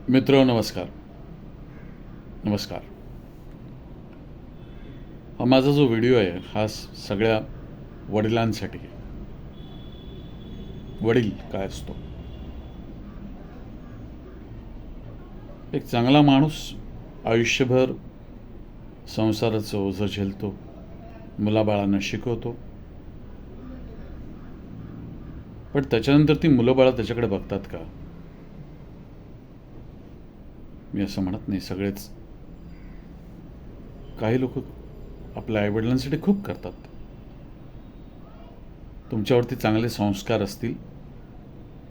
मित्र नमस्कार. नमस्कार. हा माझा जो व्हिडिओ आहे हा सगळ्या वडिलांसाठी आहे. वडील काय असतो? एक चांगला माणूस आयुष्यभर संसाराचं ओझं झेलतो, मुलाबाळांना शिकवतो, पण त्याच्यानंतर ती मुलं बाळं त्याच्याकडे बघतात का? मी असं म्हणत नाही. सगळेच, काही लोक आपल्या आईवडिलांसाठी खूप करतात. तुमच्यावरती चांगले संस्कार असतील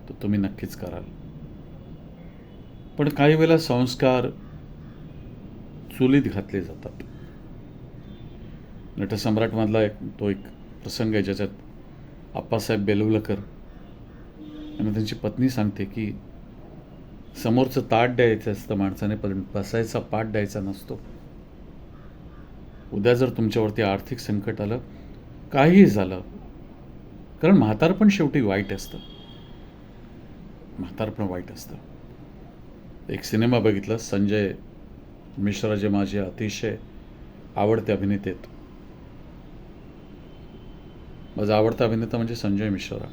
तर तुम्ही नक्कीच कराल. पण काही वेळेला संस्कार चुलीत घातले जातात. नटसम्राटमधला एक प्रसंग आहे ज्याच्यात आप्पासाहेब बेलवलकर आणि त्यांची पत्नी सांगते की समोरचं ताट द्यायचं असतं माणसाने, पण बसायचा पाठ द्यायचा नसतो. उद्या जर तुमच्यावरती आर्थिक संकट आलं, काहीही झालं, कारण म्हातारपण शेवटी वाईट असतं. म्हातारपण वाईट असतं. एक सिनेमा बघितला, संजय मिश्रा जे माझे अतिशय आवडते अभिनेते आहेत. माझा आवडता अभिनेता म्हणजे संजय मिश्रा,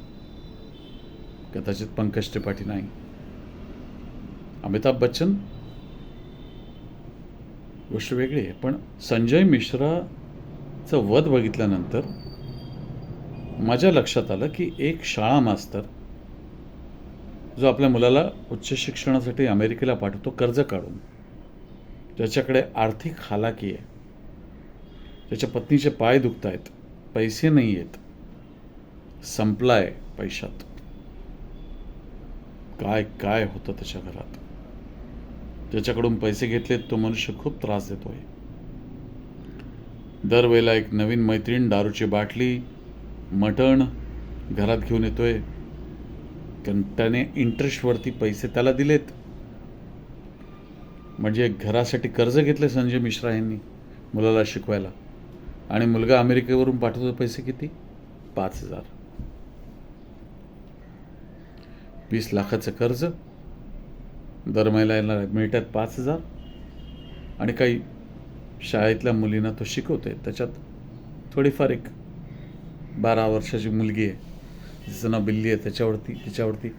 कदाचित पंकज त्रिपाठी नाही. अमिताभ बच्चन गोष्ट वेगळी आहे, पण संजय मिश्राचं वध बघितल्यानंतर माझ्या लक्षात आलं की एक शाळा मास्तर जो आपल्या मुलाला उच्च शिक्षणासाठी अमेरिकेला पाठवतो कर्ज काढून, ज्याच्याकडे आर्थिक हालाकी आहे, ज्याच्या पत्नीचे पाय दुखत आहेत, पैसे नाही आहेत, संपलाय पैशात, काय काय होतं त्याच्या घरात, ज्याच्याकडून पैसे घेतलेत तो मनुष्य खूप त्रास देतोय. दरवेळेला एक नवीन मैत्रीण दारूची बाटली, मटण घरात घेऊन येतोय, कारण त्याने इंटरेस्टवरती पैसे त्याला दिलेत. म्हणजे घरासाठी कर्ज घेतले संजय मिश्रा यांनी मुलाला शिकवायला, आणि मुलगा अमेरिकेवरून पाठवतो पैसे किती? 5,000. 20 लाखाचं कर्ज, दर महिन्याला मिळतात 5,000, आणि काही शाळेतल्या मुलींना तो शिकवतोय. त्याच्यात थोडीफार एक 12 वर्षाची मुलगी आहे, जिचं नाव बिल्ली आहे, तिच्यावरती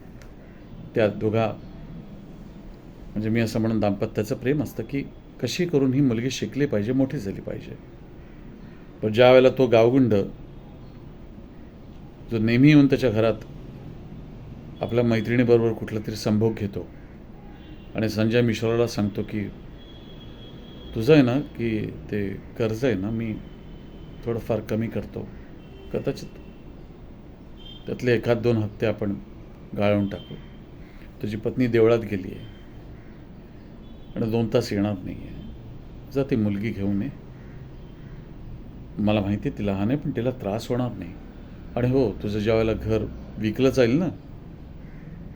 त्या दोघा, म्हणजे मी असं म्हणून दाम्पत्याचं प्रेम असतं की कशी करून ही मुलगी शिकली पाहिजे, मोठी झाली पाहिजे. पण ज्या वेळेला तो गावगुंड जो नेहमी येऊन त्याच्या घरात आपल्या मैत्रिणीबरोबर कुठला तरी संभोग घेतो आणि संजय मिश्राला सांगतो की तुझं आहे ना की ते कर्ज आहे ना, मी थोडंफार कमी करतो, कदाचित त्यातले 1-2 हप्ते आपण गाळून टाकू. तुझी पत्नी देवळात गेली आहे आणि 2 तास येणार नाही आहे, जा ती मुलगी घेऊन ये. मला माहिती आहे ती लहान आहे, पण तिला त्रास होणार नाही. आणि हो, तुझं ज्या वेळेला घर विकलं जाईल ना,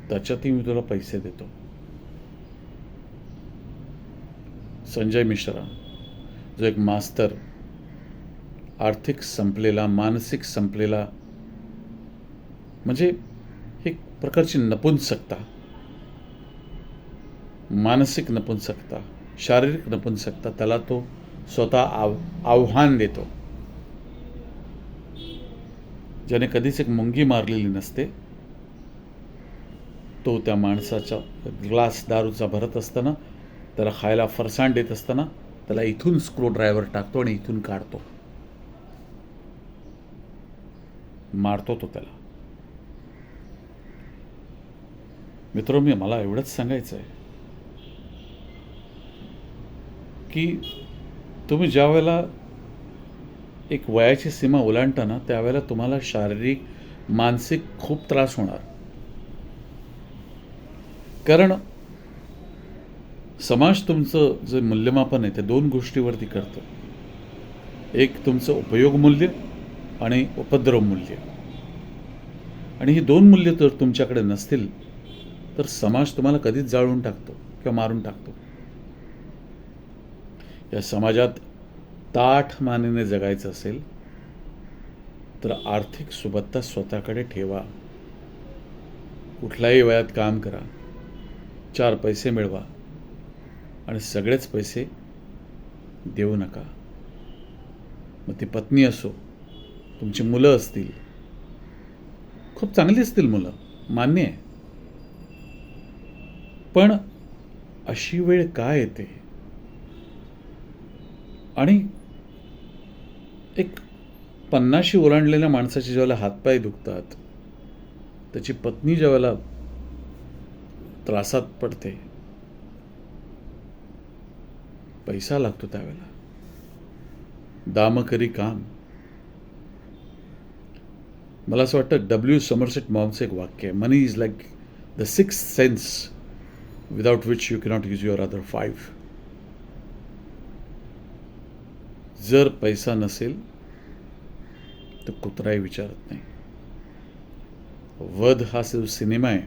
त्याच्यातही मी तुला पैसे देतो. संजय मिश्रा जो एक मास्तर, आर्थिक संपलेला, मानसिक संपलेला, म्हणजे एक प्रकारची नपुंसकता, मानसिक नपुंसकता, शारीरिक नपुंसकता, त्याला तो स्वतः आव्हान देतो. ज्याने कधीच एक मुंगी मारलेली नसते, तो त्या माणसाचा ग्लास दारूचा भरत असताना, त्याला खायला फरसाण देत असताना त्याला इथून स्क्रू ड्रायव्हर टाकतो आणि इथून काढतो, मारतो तो त्याला. मित्र, मला एवढंच सांगायचं आहे की तुम्ही ज्या वेळेला एक वयाची सीमा ओलांडता ना, त्यावेळेला तुम्हाला शारीरिक, मानसिक खूप त्रास होणार. कारण समाज तुमचं जे मूल्यमापन आहे ते 2 गोष्टीवरती करतं. एक तुमचं उपयोग मूल्य आणि उपद्रव मूल्य. आणि ही 2 मूल्य जर तुमच्याकडे नसतील तर समाज तुम्हाला कधीच जाळून टाकतो किंवा मारून टाकतो. या समाजात ताठ मानेने जगायचं असेल तर आर्थिक सुबत्ता स्वतःकडे ठेवा. कुठल्याही वयात काम करा, 4 पैसे मिळवा, आणि सगळेच पैसे देऊ नका. मग ती पत्नी असो, तुमची मुलं असतील, खूप चांगली असतील मुलं, मान्य आहे. पण अशी वेळ का येते? आणि एक 50शी ओलांडलेल्या माणसाचे ज्यावेळेला हातपाय दुखतात, त्याची पत्नी ज्यावेळेला त्रासात पडते, पैसा लागतो त्यावेळेला. दाम करी काम. मला असं वाटतं W. समरसेट मॉमचं एक वाक्य आहे, money is like the sixth sense without which you cannot use your other 5. जर पैसा नसेल तर कुत्राही विचारत नाही. वध हा जो सिनेमा आहे,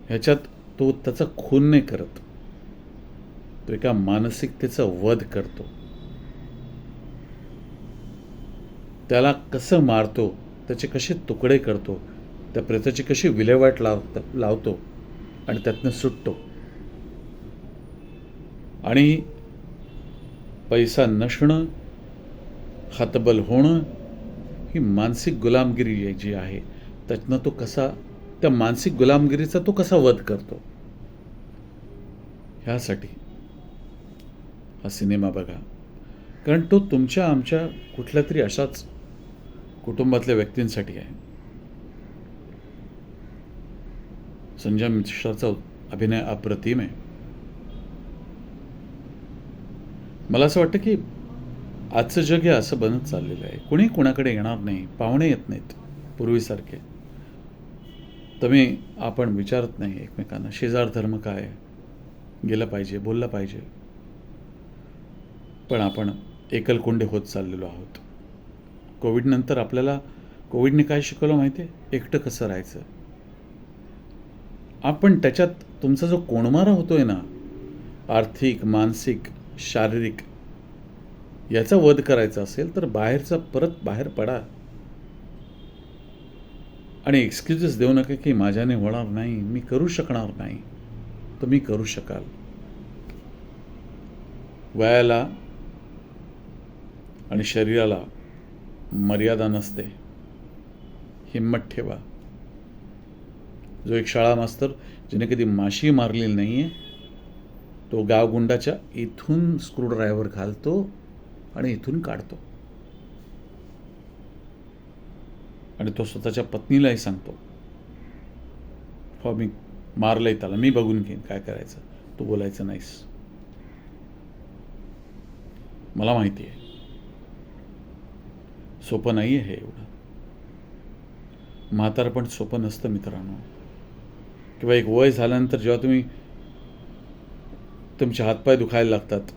ह्याच्यात तो त्याचा खून नाही करत, तो एका मानसिकतेचा वध करतो. त्याला कसं मारतो, त्याचे कसे तुकडे करतो, त्या प्रेताची कशी विल्हेवाट लावतो आणि त्यातनं सुटतो. आणि पैसा नसणं, हतबल होणं, ही मानसिक गुलामगिरी जी आहे, त्यातनं तो कसा, त्या मानसिक गुलामगिरीचा तो कसा वध करतो, ह्यासाठी हा सिनेमा बघा. कारण तो तुमच्या आमच्या कुठल्या तरी अशाच कुटुंबातल्या व्यक्तींसाठी आहे. संजय मिश्राचा अभिनय अप्रतिम आहे. मला असं वाटतं की आजचं जग हे असं बनत चाललेलं आहे. कुणी कुणाकडे येणार नाही, पाहुणे येत नाहीत पूर्वीसारखे. आपण विचारत नाही एकमेकांना शेजार धर्म काय, गेलं पाहिजे, बोललं पाहिजे. पण आपण एकलकोंडे होत चाललेलो आहोत. कोविडनंतर आपल्याला कोविडने काय शिकवलं माहिती आहे? एकटं कसं राहायचं. आपण त्याच्यात तुमचा जो कोंडमारा होतोय ना, आर्थिक, मानसिक, शारीरिक, याचा वध करायचा असेल तर परत बाहेर पडा. आणि एक्सक्युजेस देऊ नका की माझ्याने होणार नाही, मी करू शकणार नाही. तुम्ही करू शकाल. वयाला आणि शरीराला मर्यादा नसते. हिम्मत ठेवा. जो एक शाळा मास्तर ज्याने कधी माशी मारलेली नाही आहे, तो गावगुंडाच्या इथून स्क्रूड्रायव्हर घालतो आणि इथून काढतो. आणि तो स्वतःच्या पत्नीलाही सांगतो, हो मी मारलंय त्याला, मी बघून घेईन काय करायचं, तू बोलायचं नाहीस. मला माहिती आहे सोपं नाही आहे हे एवढं. म्हातारपण सोपं नसतं मित्रांनो. किंवा एक वय झाल्यानंतर जेव्हा तुमचे हातपाय दुखायला लागतात,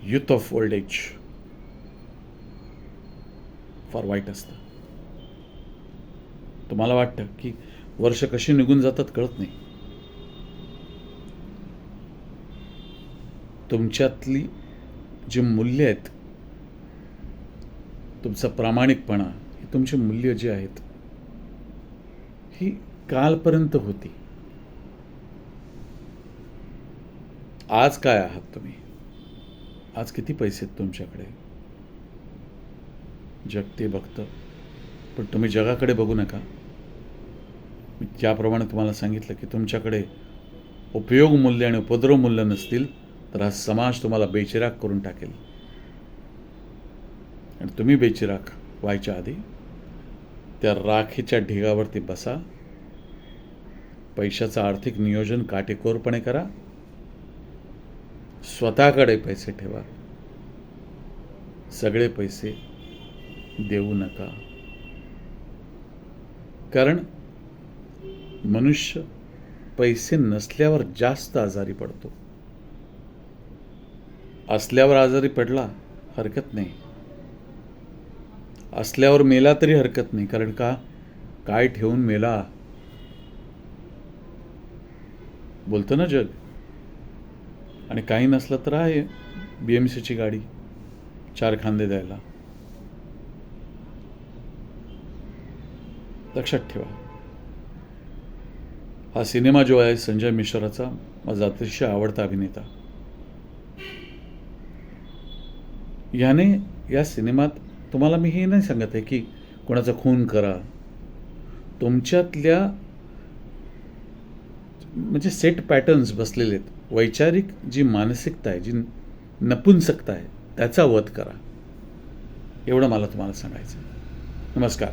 youth of old as far वाईट असतं. तुम्हाला वाटतं की वर्ष कशी निघून जातात कळत नाही. तुमच्यातली जी मूल्य आहेत, तुमचा प्रामाणिकपणा, ही तुमची मूल्य जी आहेत, ही कालपर्यंत होती. आज काय आहात तुम्ही? आज किती पैसे आहेत तुमच्याकडे? जग ते बघतं, पण तुम्ही जगाकडे बघू नका. मी ज्याप्रमाणे तुम्हाला सांगितलं की तुमच्याकडे उपयोग मूल्य आणि उपद्रव मूल्य नसतील तर हा समाज तुम्हाला बेचिराग करून टाकेल. आणि तुम्ही बेचिराग व्हायच्या आधी त्या राखेच्या ढिगावरती बसा. पैशाचं आर्थिक नियोजन काटेकोरपणे करा. स्वतःकडे पैसे ठेवा. सगळे पैसे देऊ नका. कारण मनुष्य पैसे नसल्यावर जास्त आजारी पडतो. असल्यावर आजारी पडला हरकत नाही, असल्यावर मेला तरी हरकत नाही. कारण काय ठेवून मेला बोलतं ना जग. आणि काही नसलं तर आहे BMCची गाडी 4 खांदे द्यायला. लक्षात ठेवा. हा सिनेमा जो आहे संजय मिश्राचा माझा अतिशय आवडता अभिनेता. याने या सिनेमात तुम्हाला मी हे नाही सांगत आहे की कोणाचा खून करा. तुमच्यातल्या म्हणजे सेट पॅटर्न्स बसलेले आहेत. वैचारिक जी मानसिकता आहे, जी नपुंसकता आहे, त्याचा वध करा. एवढं मला तुम्हाला सांगायचं आहे. नमस्कार.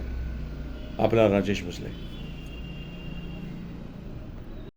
आपला राजेश भोसले.